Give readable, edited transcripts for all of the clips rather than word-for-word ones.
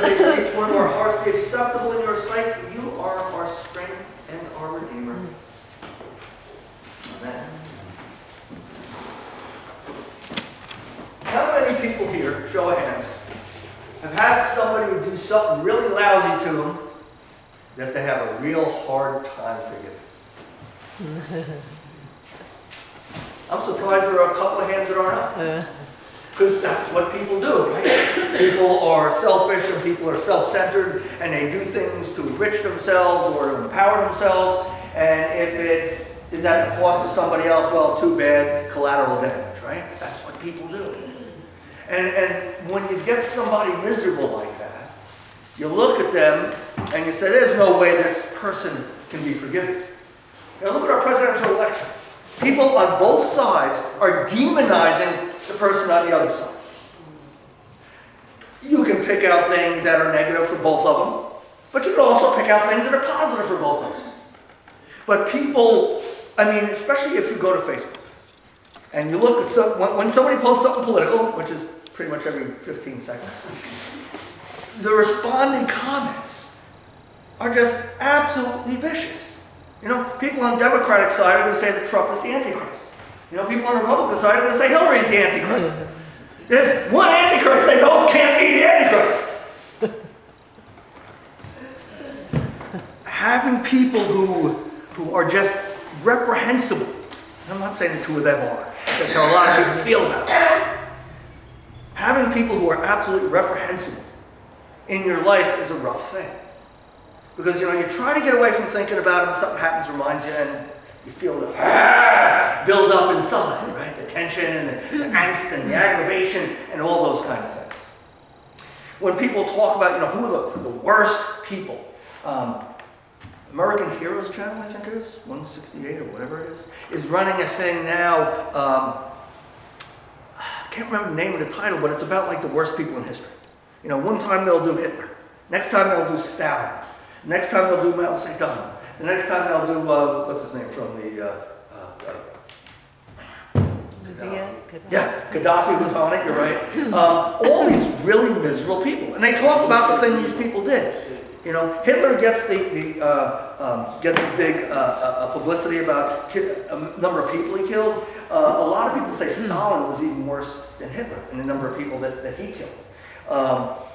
good may you each one of our hearts be acceptable in your sight, for you are our strength and our Redeemer. Amen. How many people here, show of hands, have had somebody do something really lousy to them that they have a real hard time forgiving? I'm surprised there are a couple of hands that are not. Because that's what people do, right? People are selfish and people are self-centered and they do things to enrich themselves or to empower themselves. And if it is at the cost of somebody else, well, too bad, collateral damage, right? That's what people do. And when you get somebody miserable like that, you look at them and you say, there's no way this person can be forgiven. Now look at our presidential election. People on both sides are demonizing the person on the other side. You can pick out things that are negative for both of them, but you can also pick out things that are positive for both of them. But people, I mean, especially if you go to Facebook, and you look at when somebody posts something political, which is pretty much every 15 seconds, the responding comments are just absolutely vicious. You know, people on the Democratic side are going to say that Trump is the Antichrist. You know, people on the Republican side are going to say Hillary's the Antichrist. There's one Antichrist, they both can't be the Antichrist. Having people who are just reprehensible, I'm not saying the two of them are, that's how a lot of people feel about it. Having people who are absolutely reprehensible in your life is a rough thing. Because, you know, you try to get away from thinking about it, something happens, reminds you, and you feel the build up inside, right? The tension and the angst and the aggravation and all those kind of things. When people talk about, you know, who are the worst people, American Heroes Channel, I think it is, 168 or whatever it is running a thing now. I can't remember the name of the title, but it's about like the worst people in history. You know, one time they'll do Hitler. Next time they'll do Stalin. Next time they'll do Mao Zedong. The next time they'll do, what's his name from the... Gaddafi was on it, you're right. All these really miserable people. And they talk about the thing these people did. You know, Hitler gets the big publicity about a number of people he killed. A lot of people say Stalin was even worse than Hitler in the number of people that he killed.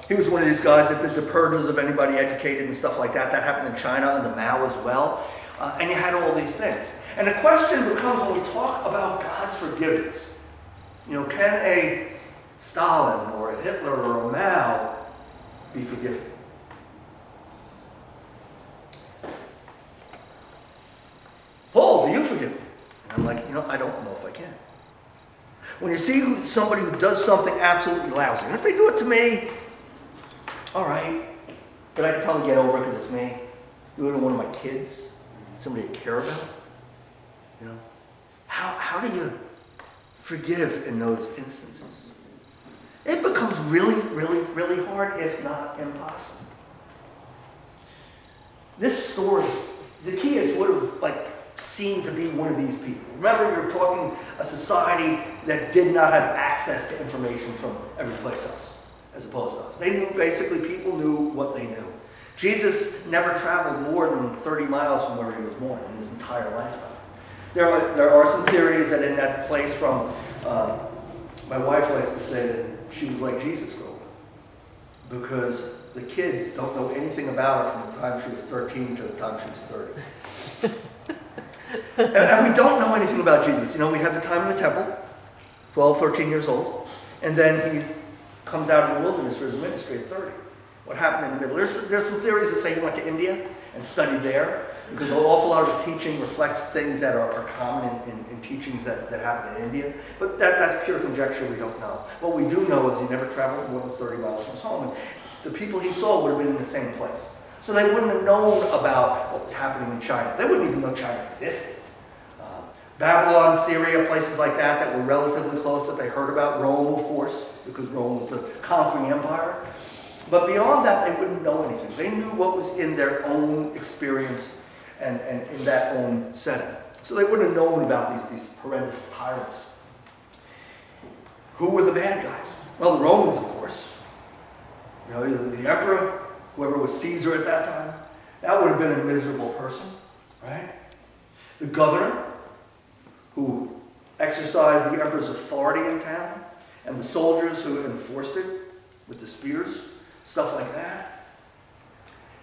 He was one of these guys that did the purges of anybody educated and stuff like that. That happened in China and the Mao as well. And you had all these things. And the question becomes when we talk about God's forgiveness, you know, can a Stalin or a Hitler or a Mao be forgiven? Paul, do you forgive me? And I'm like, you know, I don't know if I can. When you see somebody who does something absolutely lousy, and if they do it to me, all right, but I can probably get over it because it's me. Do it to one of my kids, somebody I care about. You know, how do you forgive in those instances? It becomes really, really, really hard, if not impossible. This story, Zacchaeus would have seemed to be one of these people. Remember, you're talking a society that did not have access to information from every place else, as opposed to us. They knew, basically, people knew what they knew. Jesus never traveled more than 30 miles from where he was born in his entire lifetime. There are some theories that in that place from, my wife likes to say that she was like Jesus growing up, because the kids don't know anything about her from the time she was 13 to the time she was 30. and we don't know anything about Jesus. You know, we have the time in the temple, 12, 13 years old, and then he comes out in the wilderness for his ministry at 30. What happened in the middle? There's some theories that say he went to India and studied there, because an awful lot of his teaching reflects things that are common in teachings that happen in India. But that's pure conjecture, we don't know. What we do know is he never traveled more than 30 miles from his home, and the people he saw would have been in the same place. So they wouldn't have known about what was happening in China. They wouldn't even know China existed. Babylon, Syria, places like that were relatively close that they heard about. Rome, of course, because Rome was the conquering empire. But beyond that, they wouldn't know anything. They knew what was in their own experience and in that own setting. So they wouldn't have known about these horrendous tyrants. Who were the bad guys? Well, the Romans, of course. You the emperor, whoever was Caesar at that time, that would have been a miserable person, right? The governor, who exercised the emperor's authority in town, and the soldiers who enforced it with the spears, stuff like that.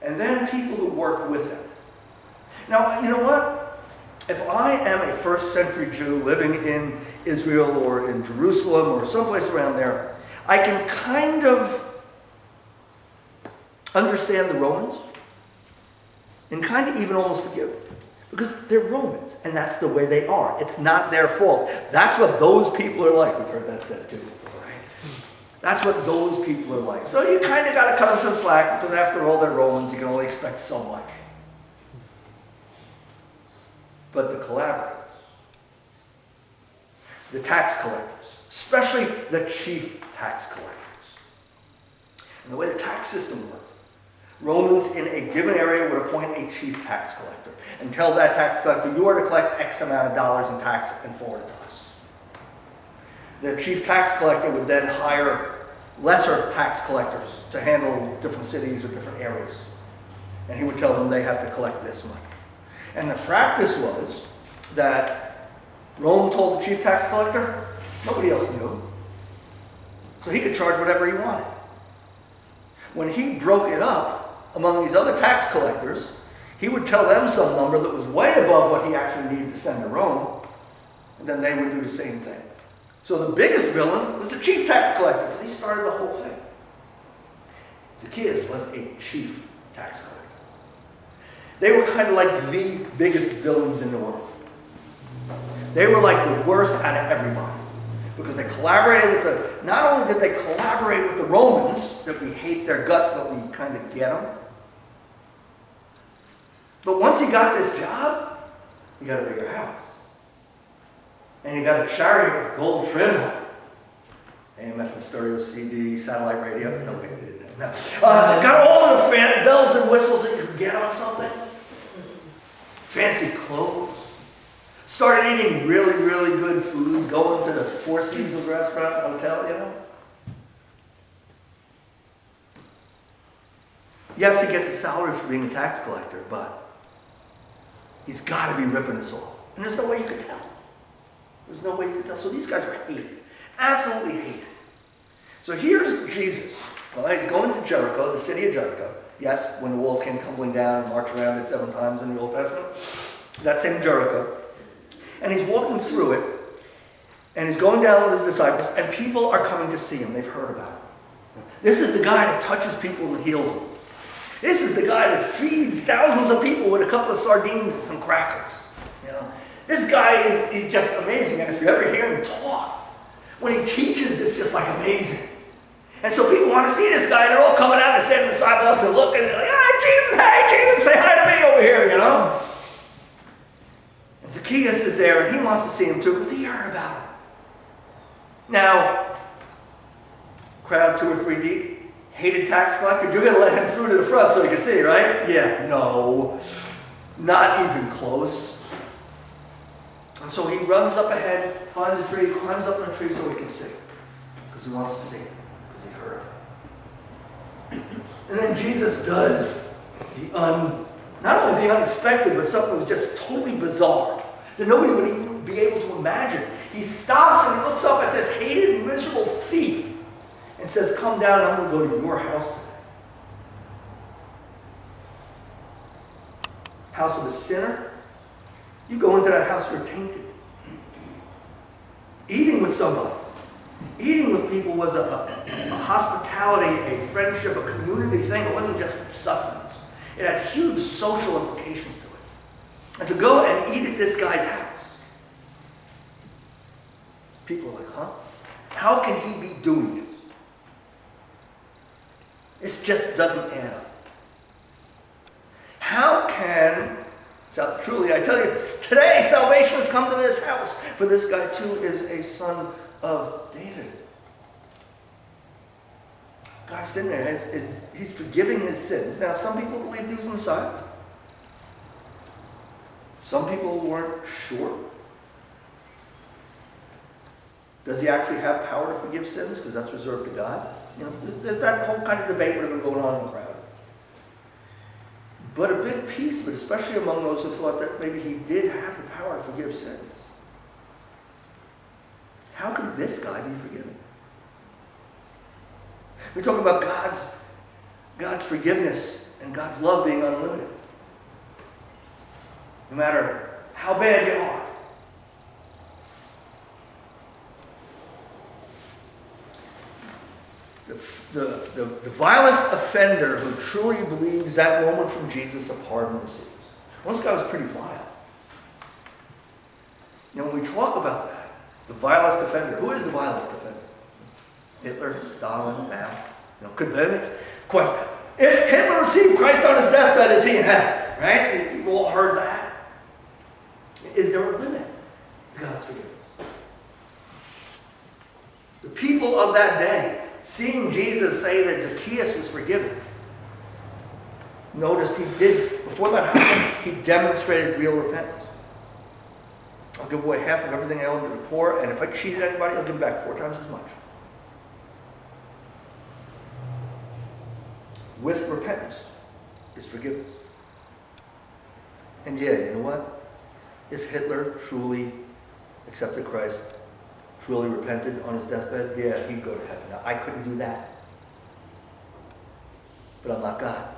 And then people who worked with them. Now, you know what? If I am a first century Jew living in Israel or in Jerusalem or someplace around there, I can kind of understand the Romans and kind of even almost forgive them. Because they're Romans, and that's the way they are. It's not their fault. That's what those people are like. We've heard that said too before, right? That's what those people are like. So you kind of got to cut them some slack, because after all, they're Romans. You can only expect so much. But the collaborators, the tax collectors, especially the chief tax collectors, and the way the tax system worked, Romans in a given area would appoint a chief tax collector and tell that tax collector, you are to collect X amount of dollars in tax and forward it to us. The chief tax collector would then hire lesser tax collectors to handle different cities or different areas. And he would tell them they have to collect this money. And the practice was that Rome told the chief tax collector, nobody else knew. So he could charge whatever he wanted. When he broke it up among these other tax collectors, he would tell them some number that was way above what he actually needed to send to Rome, and then they would do the same thing. So the biggest villain was the chief tax collector, because he started the whole thing. Zacchaeus was a chief tax collector. They were kind of like the biggest villains in the world. They were like the worst out of everybody. Because they collaborated with not only did they collaborate with the Romans, that we hate their guts, but we kind of get them. But once he got this job, he got a bigger house. And he got a chariot with gold trim on it. AM, FM stereo, CD, satellite radio. No, wait, they didn't have that. Got all of the bells and whistles that you could get on something. Fancy clothes. Started eating really, really good food, going to the Four Seasons restaurant, hotel, you know. Yes, he gets a salary for being a tax collector, but he's got to be ripping us off. And there's no way you could tell. There's no way you could tell. So these guys were hated. Absolutely hated. So here's Jesus. Well, he's going to Jericho, the city of Jericho. Yes, when the walls came tumbling down and marched around it 7 times in the Old Testament. That same Jericho. And he's walking through it, and he's going down with his disciples, and people are coming to see him. They've heard about him. This is the guy that touches people and heals them. This is the guy that feeds thousands of people with a couple of sardines and some crackers. You know, this guy is just amazing, and if you ever hear him talk, when he teaches, it's just like amazing. And so people want to see this guy, and they're all coming out and standing on the sidewalks and looking, and they're like, Jesus, hey, Jesus, say hi to me over here, you know. And Zacchaeus is there, and he wants to see him too, because he heard about him. Now, crowd 2 or 3 deep, hated tax collector, you're going to let him through to the front so he can see, right? Yeah, no, not even close. And so he runs up ahead, finds a tree, climbs up in a tree so he can see, because he wants to see him, because he heard him. And then Jesus does not only the unexpected, but something that was just totally bizarre, that nobody would even be able to imagine. He stops and he looks up at this hated, miserable thief and says, come down, I'm going to go to your house today. House of a sinner? You go into that house, you're tainted. Eating with somebody. Eating with people was a hospitality, a friendship, a community thing. It wasn't just sustenance. It had huge social implications to it. And to go and eat at this guy's house. People are like, huh? How can he be doing it? It just doesn't add up. How can, so truly I tell you, today salvation has come to this house, for this guy too is a son of David. God's sitting there, he's forgiving his sins. Now, some people believed he was the Messiah. Some people weren't sure. Does he actually have power to forgive sins? Because that's reserved to God. There's that whole kind of debate that have been going on in the crowd. But a big piece of it, especially among those who thought that maybe he did have the power to forgive sins. How could this guy be forgiven? We talk about God's forgiveness and God's love being unlimited. No matter how bad you are. The vilest offender who truly believes that moment from Jesus a pardon receives. Well, this guy was pretty vile. When we talk about that, the vilest offender, who is the vilest offender? Hitler, Stalin, Mao. Could them? Question. If Hitler received Christ on his deathbed, is he in heaven? Right? We've all heard that. Is there a limit to God's forgiveness? The people of that day, seeing Jesus say that Zacchaeus was forgiven, notice he did, before that happened, he demonstrated real repentance. I'll give away half of everything I owe to the poor, and if I cheated anybody, I'll give back 4 times as much. With repentance is forgiveness. And yeah, you know what? If Hitler truly accepted Christ, truly repented on his deathbed, yeah, he'd go to heaven. Now, I couldn't do that. But I'm not God.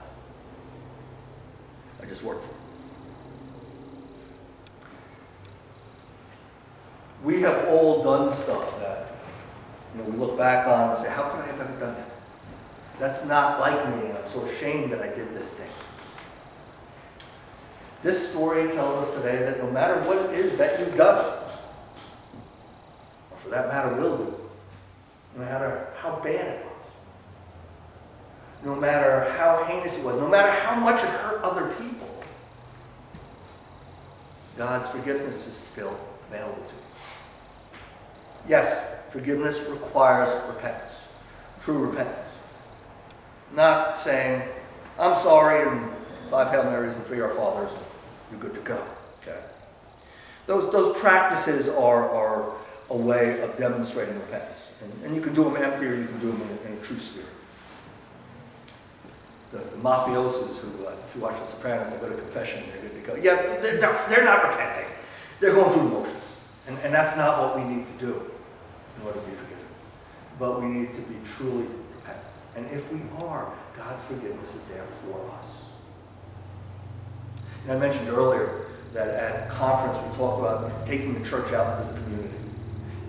I just work for him. We have all done stuff that, we look back on and say, how could I have ever done that? That's not like me, and I'm so ashamed that I did this thing. This story tells us today that no matter what it is that you've done, or for that matter will do, no matter how bad it was, no matter how heinous it was, no matter how much it hurt other people, God's forgiveness is still available to you. Yes, forgiveness requires repentance, true repentance. Not saying, I'm sorry, and 5 Hail Marys and 3 Our Fathers, and you're good to go. Okay? Those practices are a way of demonstrating repentance. And you can do them empty, or you can do them in a true spirit. The mafiosos who, if you watch The Sopranos, they go to confession, they're good to go. Yeah, they're not repenting. They're going through emotions. And that's not what we need to do in order to be forgiven. But we need to be truly repentant. And if we are, God's forgiveness is there for us. And I mentioned earlier that at conference we talked about taking the church out into the community,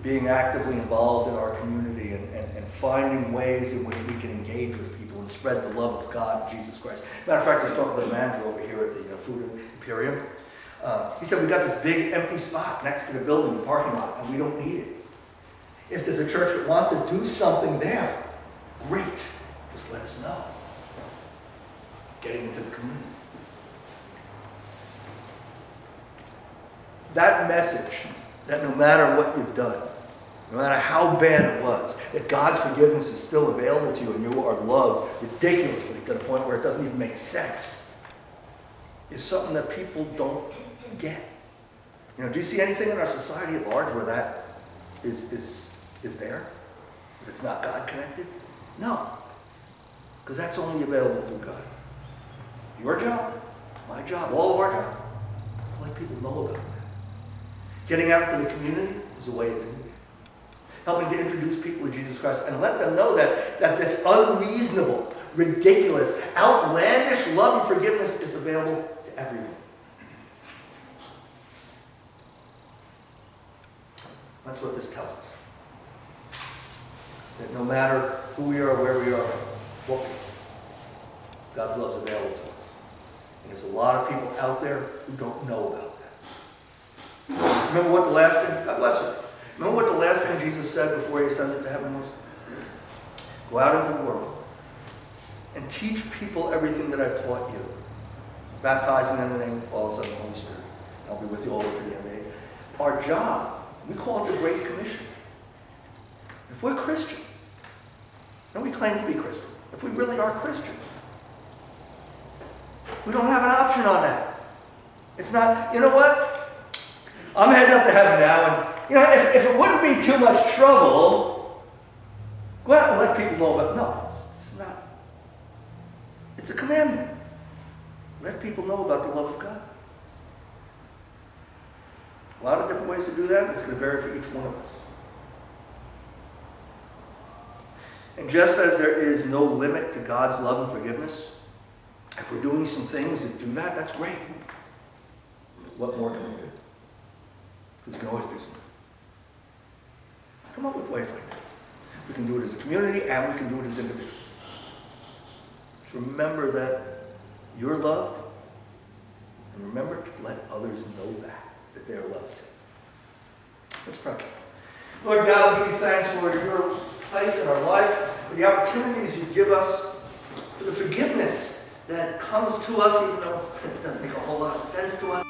being actively involved in our community and finding ways in which we can engage with people and spread the love of God and Jesus Christ. Matter of fact, I was talking to the manager over here at the Food Imperium. He said, we got this big empty spot next to the building, the parking lot, and we don't need it. If there's a church that wants to do something there, great. Just let us know. Getting into the community. That message, that no matter what you've done, no matter how bad it was, that God's forgiveness is still available to you and you are loved ridiculously to the point where it doesn't even make sense, is something that people don't get. Do you see anything in our society at large where that is there? If it's not God connected? No. Because that's only available through God. Your job, my job, all of our job, is to let people know about that. Getting out to the community is a way to do it. Helping to introduce people to Jesus Christ and let them know that this unreasonable, ridiculous, outlandish love and forgiveness is available to everyone. That's what this tells us. That no matter who we are, where we are, what we are, God's love is available to us. And there's a lot of people out there who don't know about that. Remember what the last thing, God bless you. Remember what the last thing Jesus said before he ascended to heaven was? Go out into the world and teach people everything that I've taught you, baptizing them in the name of the Father, Son, and the Holy Spirit. I'll be with you always to the end of the age. Our job, we call it the Great Commission. If we're Christian, and we claim to be Christian, if we really are Christian, we don't have an option on that. It's not, you know what? I'm heading up to heaven now, and if it wouldn't be too much trouble, go out and let people know about, no, it's not. It's a commandment. Let people know about the love of God. A lot of different ways to do that. It's going to vary for each one of us. And just as there is no limit to God's love and forgiveness, if we're doing some things that do that, that's great. What more can we do? Because we can always do something. Come up with ways like that. We can do it as a community and we can do it as individuals. Just remember that you're loved, and remember to let others know that they're loved. Let's pray. Lord God, we give you thanks for your place in our life, for the opportunities you give us, for the forgiveness that comes to us, even though it doesn't make a whole lot of sense to us.